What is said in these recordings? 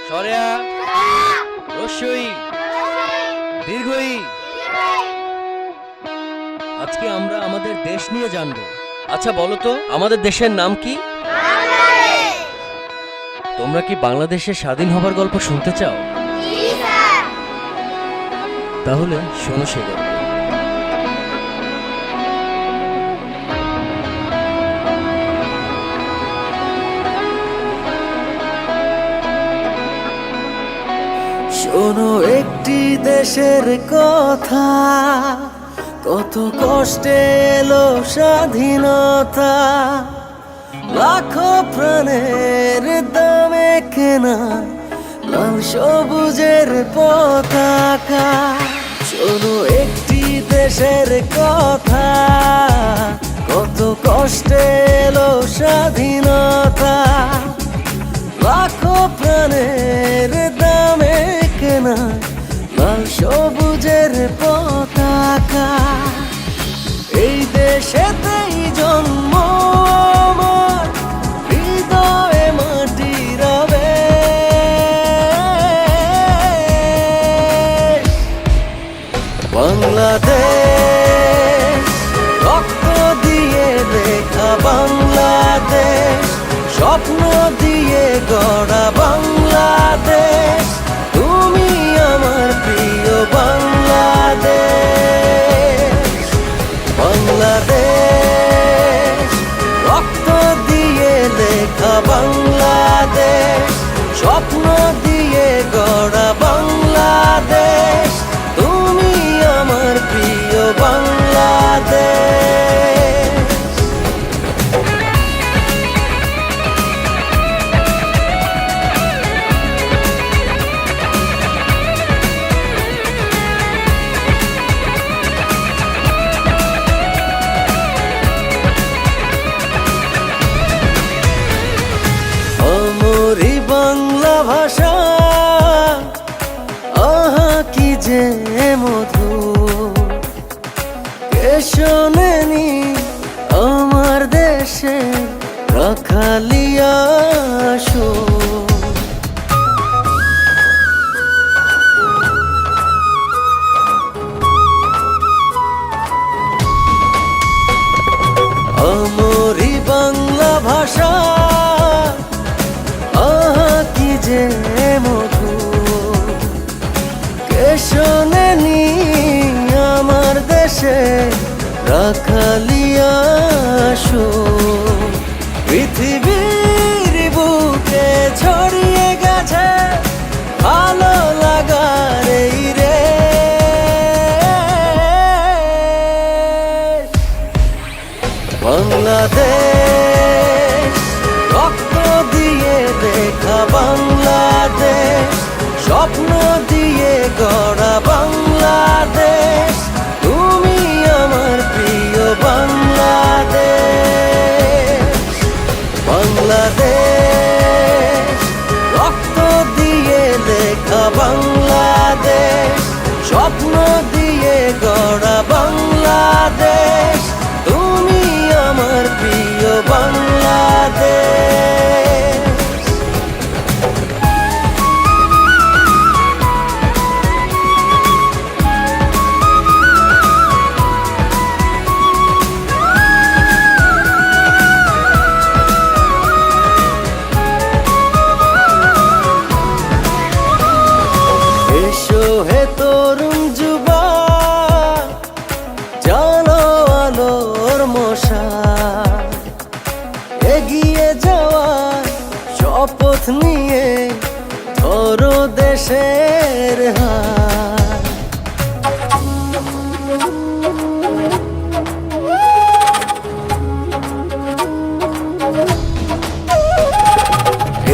সরেয়া রস্যই দীর্ঘই। আজকে আমরা আমাদের দেশ নিয়ে জানবো। আচ্ছা বলো তো, আমাদের দেশের নাম কি? তোমরা কি বাংলাদেশের স্বাধীন হবার গল্প শুনতে চাও? তাহলে শোনো সে গল্প। শোনো একটি দেশের কথা, কত কষ্টে এলো স্বাধীনতা, লাখো প্রাণের দামে কেনা লাল সবুজের পতাকা। শোনো একটি দেশের কথা, কত কষ্টে এলো স্বাধীনতা, লাখো প্রাণের দামে কেনা লাল সবুজের পতাকা। এই দেশেতেই জন্ম আমার, হৃদয়ে মাটি রবে। বাংলাদেশ, রক্ত দিয়ে লেখা বাংলাদেশ, স্বপ্ন দিয়ে গড়া বাংলাদেশ, তুমি আমার প্রিয় বাংলাদেশ। বাংলাদেশ, রক্ত দিয়ে লেখা বাংলাদেশ, স্বপ্ন দিয়ে গড়া বাংলাদেশ, তুমি আমার প্রিয় বাংলাদেশ। অমরি বাংলা ভাষা, আহা কি যে মধুর, কে শোনেনি আমার দেশে রাখালিয়া সুর। অমরি বাংলা ভাষা, আহা কি যে মধুর, কে শোনেনি আমার দেশে রাখালিয়া সুর। পৃথিবীর বুকে ছড়িয়ে গেছে ভালো লাগার এই রে। বাংলাদেশ, রক্ত দিয়ে লেখা বাংলাদেশ, স্বপ্ন দিয়ে গড়া বাংলাদেশ, তুমি আমার প্রিয় বাংলাদেশ। বাংলাদেশ, রক্ত দিয়ে লেখা বাংলাদেশ, স্বপ্ন দিয়ে গড়া বাংলাদেশ, তুমি আমার প্রিয় বাংলাদেশ। এসো হে তরুণ যুবক, জানো আলোর মশাল, এগিয়ে যাওয়ার শপথ নিয়ে ধরো দেশের হাল।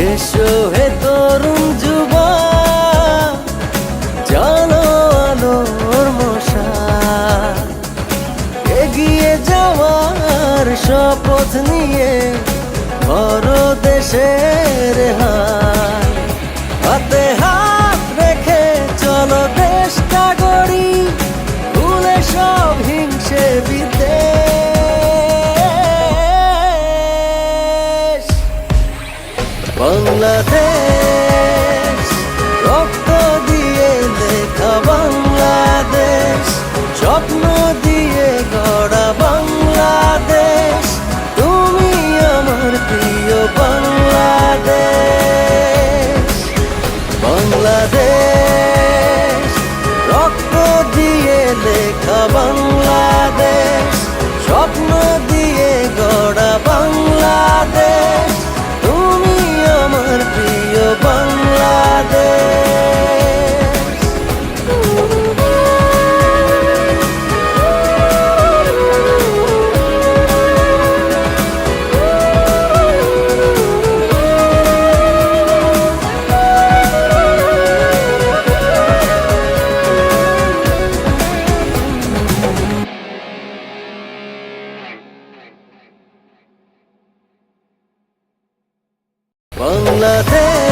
এসো হে তরুণ যুবক, জানো আলোর মশাল, এগিয়ে যাওয়ার শপথ নিয়ে ধরো দেশের হাল। হাতে হাত রেখে চলো দেশটা গড়ি, ভুলে সব হিংসে বিদ্বেষ। বাংলাদেশ, বাংলাদেশ